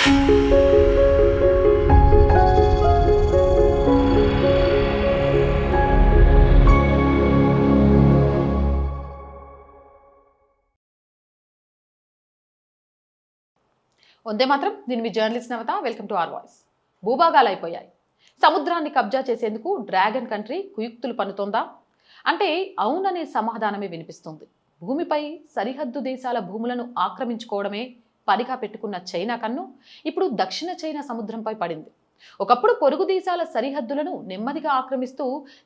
వందే మాత్రం. నేను మీ journalist Navatha. Welcome to our voice. భూభాగాలు అయిపోయాయి. సముద్రాన్ని కబ్జా చేసేందుకు డ్రాగన్ కంట్రీ కుయుక్తులు పన్నుతోందా అంటే అవుననే సమాధానమే వినిపిస్తుంది. భూమిపై సరిహద్దు దేశాల భూములను ఆక్రమించుకోవడమే పనిగా పెట్టుకున్న చైనా కన్ను ఇప్పుడు దక్షిణ చైనా సముద్రంపై పడింది. ఒకప్పుడు పొరుగు దేశాల సరిహద్దులను నెమ్మదిగా ఆక్రమిస్తూ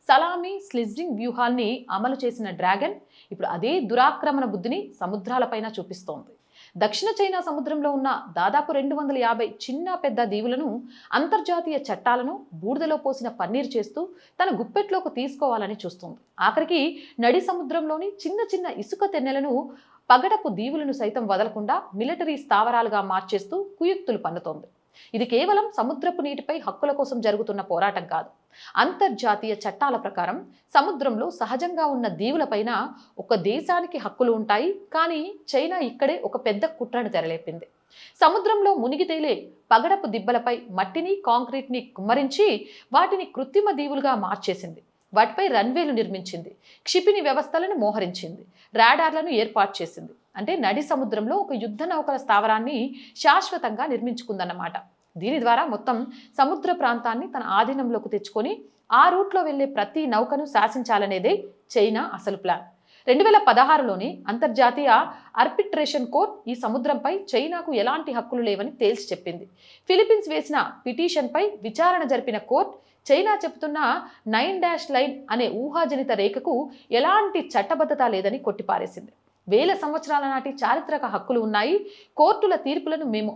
సలామీ స్లిజ్జింగ్ వ్యూహాన్ని అమలు చేసిన డ్రాగన్ ఇప్పుడు అదే దురాక్రమణ బుద్ధిని సముద్రాలపైన చూపిస్తోంది. దక్షిణ చైనా సముద్రంలో ఉన్న దాదాపు 250 చిన్న పెద్ద దీవులను అంతర్జాతీయ చట్టాలను బూడిదలో పోసిన పన్నీరు చేస్తూ తన గుప్పెట్లోకి తీసుకోవాలని చూస్తుంది. ఆఖరికి నడి సముద్రంలోని చిన్న చిన్న ఇసుక తెన్నెలను పగడపు దీవులను సైతం వదలకుండా మిలిటరీ స్థావరాలుగా మార్చేస్తూ కుయుక్తులు పన్నుతోంది. ఇది కేవలం సముద్రపు నీటిపై హక్కుల కోసం జరుగుతున్న పోరాటం కాదు. అంతర్జాతీయ చట్టాల ప్రకారం సముద్రంలో సహజంగా ఉన్న దీవులపైన ఒక దేశానికి హక్కులు ఉంటాయి. కానీ చైనా ఇక్కడే ఒక పెద్ద కుట్రను తెరలేపింది. సముద్రంలో మునిగి తేలే పగడపు దిబ్బలపై మట్టిని కాంక్రీట్ని కుమ్మరించి వాటిని కృత్రిమ దీవులుగా మార్చేసింది. వాటిపై రన్వేలు నిర్మించింది, క్షిపిణి వ్యవస్థలను మోహరించింది, రాడార్లను ఏర్పాటు చేసింది. అంటే నడి సముద్రంలో ఒక యుద్ధ నౌకల స్థావరాన్ని శాశ్వతంగా నిర్మించుకుందన్నమాట. దీని ద్వారా మొత్తం సముద్ర ప్రాంతాన్ని తన ఆధీనంలోకి తెచ్చుకొని ఆ రూట్లో వెళ్లే ప్రతి నౌకను శాసించాలనేదే చైనా అసలు ప్లాన్. 2016లోనే అంతర్జాతీయ ఆర్బిట్రేషన్ కోర్ట్ ఈ సముద్రంపై చైనాకు ఎలాంటి హక్కులు లేవని తేల్చి చెప్పింది. ఫిలిప్పీన్స్ వేసిన పిటిషన్పై విచారణ జరిపిన కోర్టు చైనా చెబుతున్న 9 లైన్ అనే ఊహాజనిత రేఖకు ఎలాంటి చట్టబద్ధత లేదని కొట్టిపారేసింది. వేల సంవత్సరాల నాటి చారిత్రక హక్కులు ఉన్నాయి, కోర్టుల తీర్పులను మేము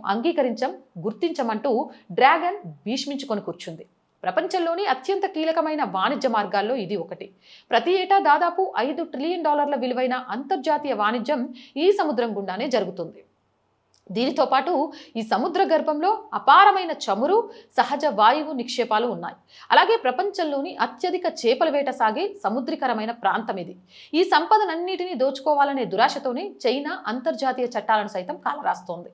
గుర్తించమంటూ డ్రాగన్ భీష్మించుకొని కూర్చుంది. ప్రపంచంలోని అత్యంత కీలకమైన వాణిజ్య మార్గాల్లో ఇది ఒకటి. ప్రతి ఏటా దాదాపు $5 ట్రిలియన్ విలువైన అంతర్జాతీయ వాణిజ్యం ఈ సముద్రం గుండానే జరుగుతుంది. దీనితో పాటు ఈ సముద్ర గర్భంలో అపారమైన చమురు, సహజ వాయువు నిక్షేపాలు ఉన్నాయి. అలాగే ప్రపంచంలోని అత్యధిక చేపల వేట సాగే సముద్రీకరమైన ప్రాంతం ఇది. ఈ సంపదనన్నిటినీ దోచుకోవాలనే దురాశతోనే చైనా అంతర్జాతీయ చట్టాలను సైతం కాలరాస్తోంది.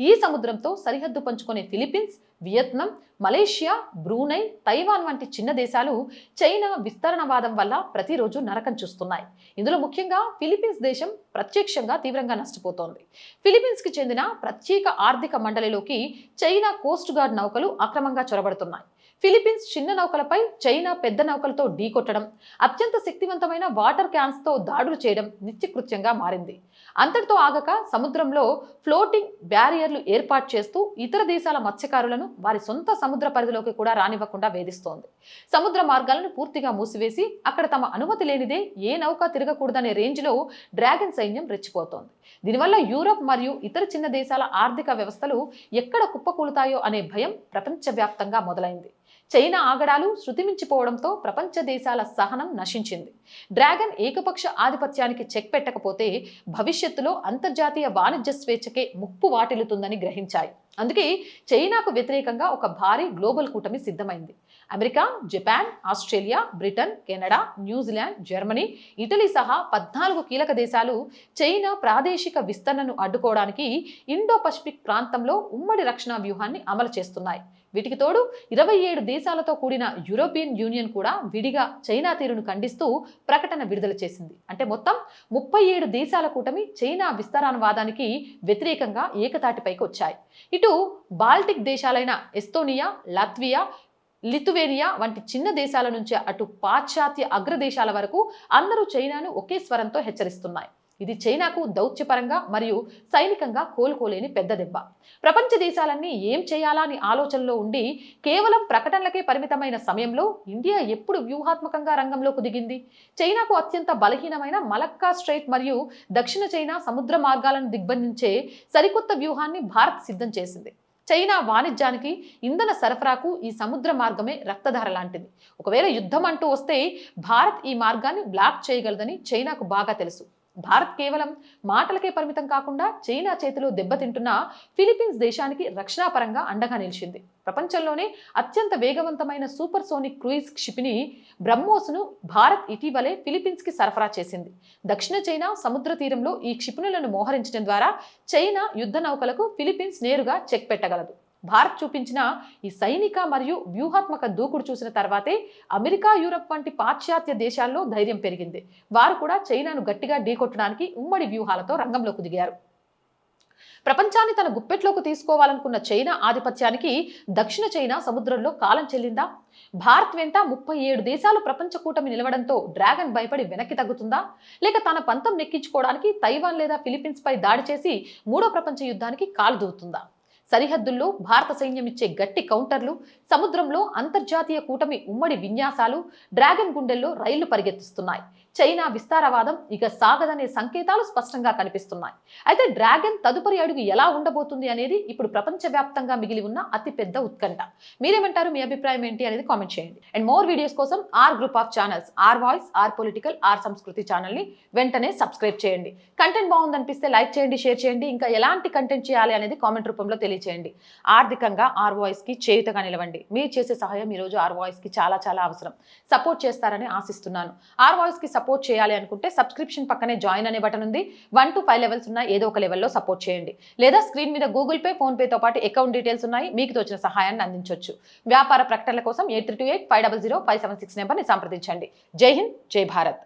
ఈ సముద్రంతో సరిహద్దు పంచుకునే Philippines, Vietnam, Malaysia, Brunei, Taiwan వంటి చిన్న దేశాలు చైనా విస్తరణవాదం వల్ల ప్రతిరోజు నరకం చూస్తున్నాయి. ఇందులో ముఖ్యంగా ఫిలిప్పీన్స్ దేశం ప్రత్యక్షంగా తీవ్రంగా నష్టపోతోంది. ఫిలిప్పీన్స్కి చెందిన ప్రత్యేక ఆర్థిక మండలిలోకి చైనా కోస్ట్ గార్డ్ నౌకలు అక్రమంగా చొరబడుతున్నాయి. ఫిలిప్పీన్స్ చిన్న నౌకలపై చైనా పెద్ద నౌకలతో ఢీకొట్టడం, అత్యంత శక్తివంతమైన వాటర్ క్యాన్స్తో దాడులు చేయడం నిత్యకృత్యంగా మారింది. అంతటితో ఆగక సముద్రంలో ఫ్లోటింగ్ బ్యారియర్లు ఏర్పాటు చేస్తూ ఇతర దేశాల మత్స్యకారులను వారి సొంత సముద్ర పరిధిలోకి కూడా రానివ్వకుండా వేధిస్తోంది. సముద్ర మార్గాలను పూర్తిగా మూసివేసి అక్కడ తమ అనుమతి లేనిదే ఏ నౌక తిరగకూడదనే రేంజ్లో డ్రాగన్ సైన్యం రెచ్చిపోతోంది. దీనివల్ల యూరప్ మరియు ఇతర చిన్న దేశాల ఆర్థిక వ్యవస్థలు ఎక్కడ కుప్పకూలుతాయో అనే భయం ప్రపంచవ్యాప్తంగా మొదలైంది. చైనా ఆగడాలు శృతిమించిపోవడంతో ప్రపంచ దేశాల సహనం నశించింది. డ్రాగన్ ఏకపక్ష ఆధిపత్యానికి చెక్ పెట్టకపోతే భవిష్యత్తులో అంతర్జాతీయ వాణిజ్య స్వేచ్ఛకే ముప్పు వాటిల్లుతుందని గ్రహించాయి. అందుకే చైనాకు వ్యతిరేకంగా ఒక భారీ గ్లోబల్ కూటమి సిద్ధమైంది. America, Japan, Australia, Britain, Canada, New Zealand, Germany, Italy సహా 14 కీలక దేశాలు చైనా ప్రాదేశిక విస్తరణను అడ్డుకోవడానికి ఇండో పసిఫిక్ ప్రాంతంలో ఉమ్మడి రక్షణ వ్యూహాన్ని అమలు చేస్తున్నాయి. వీటికి తోడు 27 దేశాలతో కూడిన యూరోపియన్ యూనియన్ కూడా విడిగా చైనా తీరును ఖండిస్తూ ప్రకటన విడుదల చేసింది. అంటే మొత్తం 37 దేశాల కూటమి చైనా విస్తరణవాదానికి వ్యతిరేకంగా ఏకతాటిపైకి వచ్చాయి. ఇటు బాల్టిక్ దేశాలైన ఎస్తోనియా, లాత్వియా, లిథువేనియా వంటి చిన్న దేశాల నుంచి అటు పాశ్చాత్య అగ్రదేశాల వరకు అందరూ చైనాను ఒకే స్వరంతో హెచ్చరిస్తున్నాయి. ఇది చైనాకు దౌత్యపరంగా మరియు సైనికంగా కోలుకోలేని పెద్ద దెబ్బ. ప్రపంచ దేశాలన్నీ ఏం చేయాలా అని ఆలోచనలో ఉండి కేవలం ప్రకటనలకే పరిమితమైన సమయంలో ఇండియా ఎప్పుడు వ్యూహాత్మకంగా రంగంలోకి దిగింది? చైనాకు అత్యంత బలహీనమైన మలక్కా స్ట్రైట్ మరియు దక్షిణ చైనా సముద్ర మార్గాలను దిగ్బంధించే సరికొత్త వ్యూహాన్ని భారత్ సిద్ధం చేసింది. చైనా వాణిజ్యానికి, ఇంధన సరఫరాకు ఈ సముద్ర మార్గమే రక్తధార లాంటిది. ఒకవేళ యుద్ధం అంటూ వస్తే భారత్ ఈ మార్గాన్ని బ్లాక్ చేయగలదని చైనాకు బాగా తెలుసు. భారత్ కేవలం మాటలకే పరిమితం కాకుండా చైనా చేతిలో దెబ్బతింటున్న ఫిలిప్పీన్స్ దేశానికి రక్షణాపరంగా అండగా నిలిచింది. ప్రపంచంలోనే అత్యంత వేగవంతమైన సూపర్ సోనిక్ క్రూయిజ్ క్షిపిణి బ్రహ్మోస్ను భారత్ ఇటీవలే ఫిలిప్పీన్స్కి సరఫరా చేసింది. దక్షిణ చైనా సముద్ర తీరంలో ఈ క్షిపణులను మోహరించడం ద్వారా చైనా యుద్ధ నౌకలకు ఫిలిప్పీన్స్ నేరుగా చెక్ పెట్టగలదు. భారత్ చూపించిన ఈ సైనిక మరియు వ్యూహాత్మక దూకుడు చూసిన తర్వాతే అమెరికా, యూరప్ వంటి పాశ్చాత్య దేశాల్లో ధైర్యం పెరిగింది. వారు కూడా చైనాను గట్టిగా ఢీకొట్టడానికి ఉమ్మడి వ్యూహాలతో రంగంలోకి దిగారు. ప్రపంచాన్ని తన గుప్పెట్లోకి తీసుకోవాలనుకున్న చైనా ఆధిపత్యానికి దక్షిణ చైనా సముద్రంలో కాలం చెల్లిందా? భారత్ వెంట 37 దేశాలు ప్రపంచ కూటమి నిలవడంతో డ్రాగన్ భయపడి వెనక్కి తగ్గుతుందా? లేక తన పంతం నెక్కించుకోవడానికి తైవాన్ లేదా ఫిలిప్పీన్స్ పై దాడి చేసి మూడో ప్రపంచ యుద్ధానికి కాలు దూవుతుందా? సరిహద్దుల్లో భారత సైన్యం ఇచ్చే గట్టి కౌంటర్లు, సముద్రంలో అంతర్జాతీయ కూటమి ఉమ్మడి విన్యాసాలు డ్రాగన్ గుండెల్లో రైళ్లు పరిగెత్తిస్తున్నాయి. చైనా విస్తారవాదం ఇక సాగదనే సంకేతాలు స్పష్టంగా కనిపిస్తున్నాయి. అయితే డ్రాగన్ తదుపరి అడుగు ఎలా ఉండబోతుంది అనేది ఇప్పుడు ప్రపంచవ్యాప్తంగా మిగిలి ఉన్న అతిపెద్ద ఉత్కంఠ. మీరేమంటారు? మీ అభిప్రాయం ఏంటి అనేది కామెంట్ చేయండి. అండ్ మోర్ వీడియోస్ కోసం our group of channels, our voice, our political, our Sanskriti ఛానల్ని వెంటనే సబ్స్క్రైబ్ చేయండి. కంటెంట్ బాగుందనిపిస్తే లైక్ చేయండి, షేర్ చేయండి. ఇంకా ఎలాంటి కంటెంట్ చేయాలి అనేది కామెంట్ రూపంలో తెలియచేయండి. ఆర్థికంగా ఆర్ వాయిస్కి చేయుతగా నిలవండి. మీరు చేసే సహాయం ఈరోజు ఆర్ వాయిస్కి చాలా చాలా అవసరం. సపోర్ట్ చేస్తారని ఆశిస్తున్నాను. ఆర్ వాయిస్కి సపోర్ట్ చేయాలి అనుకుంటే సబ్స్క్రిప్షన్ పక్కనే జాయిన్ అనే బటన్ ఉంది. 1 to 5 లెవెల్స్ ఉన్నాయి. ఏదో ఒక లెవెల్లో సపోర్ట్ చేయండి. లేదా స్క్రీన్ మీద గూగుల్ పే, ఫోన్ పేతో పాటు అకౌంట్ డీటెయిల్స్ ఉన్నాయి. మీకు తోచిన సహాయాన్ని అందించవచ్చు. వ్యాపార ప్రకటనల కోసం 8328 500 576 నెంబర్ని సంప్రదించండి. జై హింద్, జై భారత్.